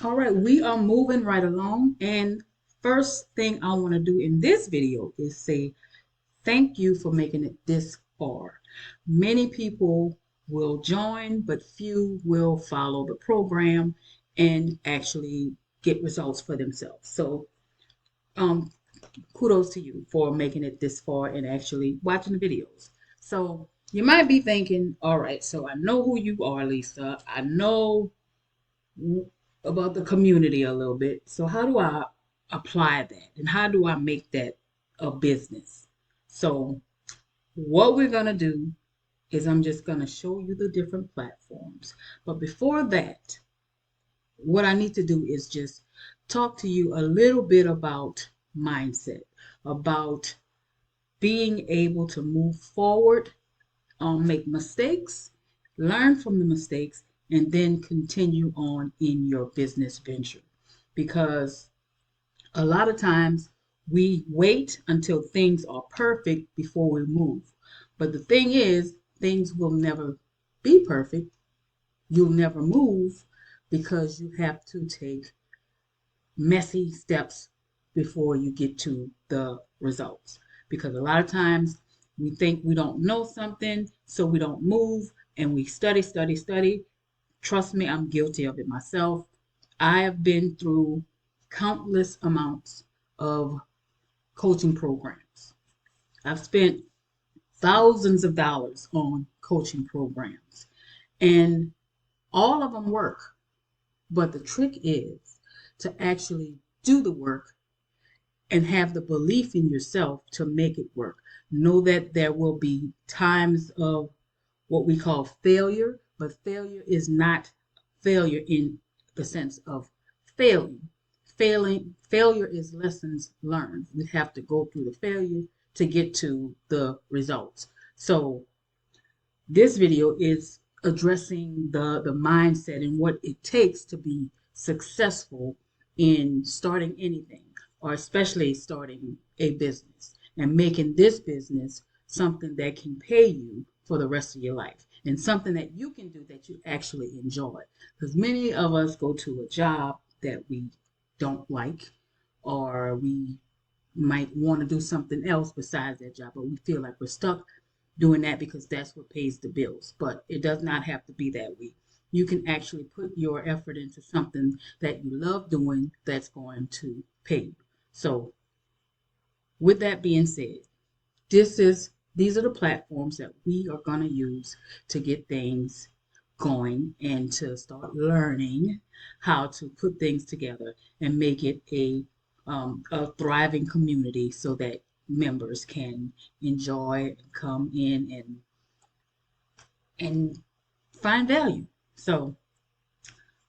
All right, we are moving right along. And first thing I want to do in this video is say thank you for making it this far. Many people will join, but few will follow the program and actually get results for themselves. So, um, kudos to you for making it this far and actually watching the videos. So, you might be thinking, all right, so I know who you are, Lisa. I know about the community a little bit. So how do I apply that and how do I make that a business? So what we're going to do is I'm just going to show you the different platforms. But before that, what I need to do is just talk to you a little bit about mindset, about being able to move forward, make mistakes, learn from the mistakes, and then continue on in your business venture. Because a lot of times we wait until things are perfect before we move. But the thing is, things will never be perfect. You'll never move because you have to take messy steps before you get to the results. Because a lot of times we think we don't know something, so we don't move and we study, study, study. Trust me, I'm guilty of it myself. I have been through countless amounts of coaching programs. I've spent thousands of dollars on coaching programs, and all of them work. But the trick is to actually do the work and have the belief in yourself to make it work. Know that there will be times of what we call failure, but failure is not failure in the sense of failing. Failure is lessons learned. We have to go through the failure to get to the results. So this video is addressing the mindset and what it takes to be successful in starting anything, or especially starting a business and making this business something that can pay you for the rest of your life and something that you can do that you actually enjoy. Because many of us go to a job that we don't like, or we might want to do something else besides that job, but we feel like we're stuck doing that because that's what pays the bills. But it does not have to be that way. You can actually put your effort into something that you love doing that's going to pay you. So, with that being said, these are the platforms that we are going to use to get things going and to start learning how to put things together and make it a thriving community so that members can enjoy and come in and find value. So,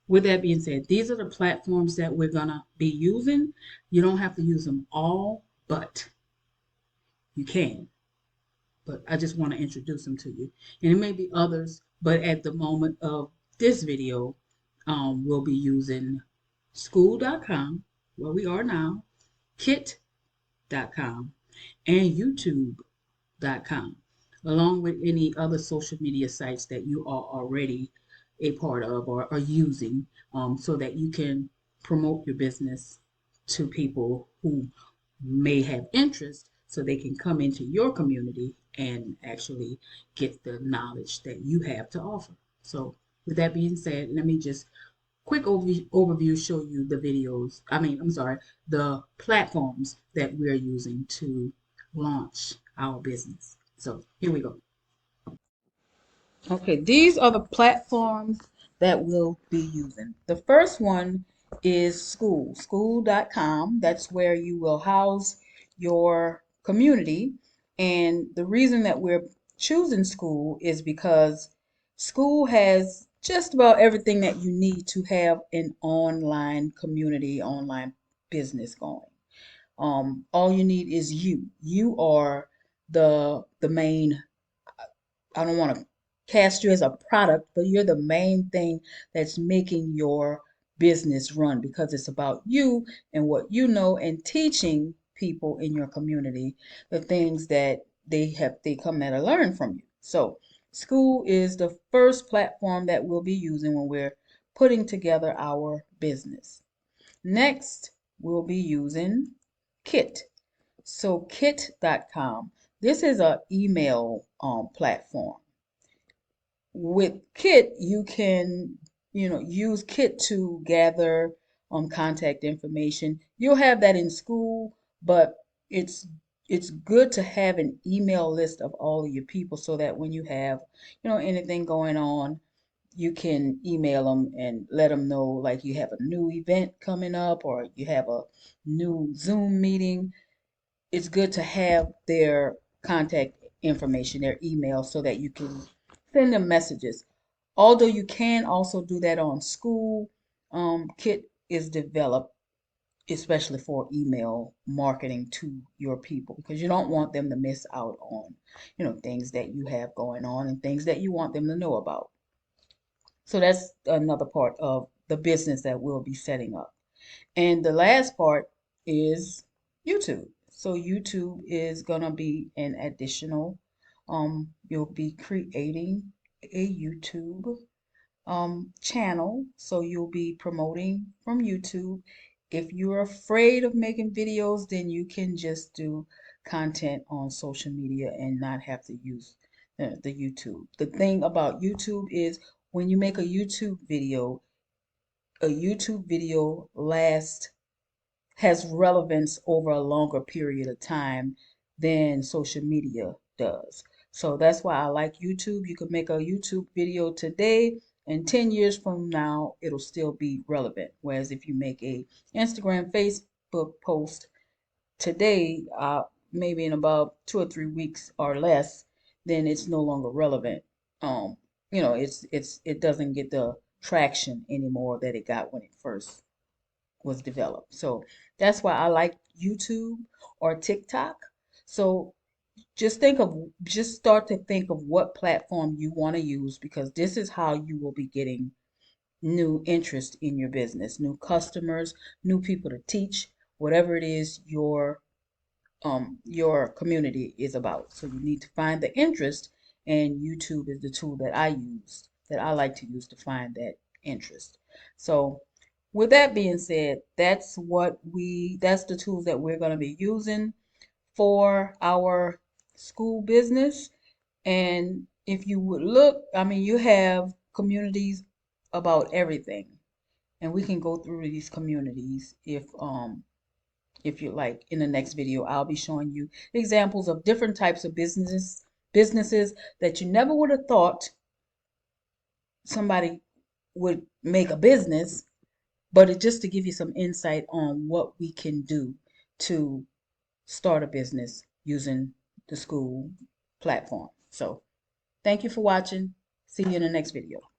with that being said, these are the platforms that we're going to be using. You don't have to use them all, but you can. But I just want to introduce them to you. And it may be others, but at the moment of this video, we'll be using Skool.com, where we are now, Kit.com, and YouTube.com, along with any other social media sites that you are already a part of or are using, so that you can promote your business to people who may have interest so they can come into your community and actually get the knowledge that you have to offer. So, with that being said, let me just quick overview show you the videos. I'm sorry, the platforms that we're using to launch our business. So, here we go. Okay, these are the platforms that we'll be using. The first one is Skool, Skool.com. That's where you will house your community. And the reason that we're choosing Skool is because Skool has just about everything that you need to have an online community, online business going. All you need is you. You are the main. I don't want to cast you as a product, but you're the main thing that's making your business run because it's about you and what you know and teaching people in your community the things that they come there to learn from you. So Skool is the first platform that we'll be using when we're putting together our business. Next, we'll be using Kit. So kit.com. This is an email platform. With Kit, you can, use Kit to gather contact information. You'll have that in Skool, but it's it's good to have an email list of all of your people so that when you have, anything going on, you can email them and let them know, like you have a new event coming up or you have a new Zoom meeting. It's good to have their contact information, their email, so that you can send them messages. Although you can also do that on Skool, Kit is developed especially for email marketing to your people because you don't want them to miss out on, things that you have going on and things that you want them to know about. So that's another part of the business that we'll be setting up. And the last part is YouTube. So YouTube is gonna be an additional, you'll be creating a YouTube channel. So you'll be promoting from YouTube. If you're afraid of making videos, then you can just do content on social media and not have to use the YouTube. The thing about YouTube is when you make a YouTube video lasts has relevance over a longer period of time than social media does. So that's why I like YouTube. You could make a YouTube video today and 10 years from now it'll still be relevant. Whereas if you make a Instagram, Facebook post today, maybe in about 2 or 3 weeks or less, then it's no longer relevant. Um, it doesn't get the traction anymore that it got when it first was developed. So that's why I like YouTube or TikTok. So just start to think of what platform you want to use because this is how you will be getting new interest in your business, new customers, new people to teach, whatever it is your community is about. So you need to find the interest, and YouTube is the tool that I like to use to find that interest. So with that being said, that's the tools that we're going to be using for our Skool business. And if you would look, I mean, you have communities about everything, and we can go through these communities if you like. In the next video, I'll be showing you examples of different types of businesses that you never would have thought somebody would make a business, but it just to give you some insight on what we can do to start a business using the Skool platform. So thank you for watching. See you in the next video.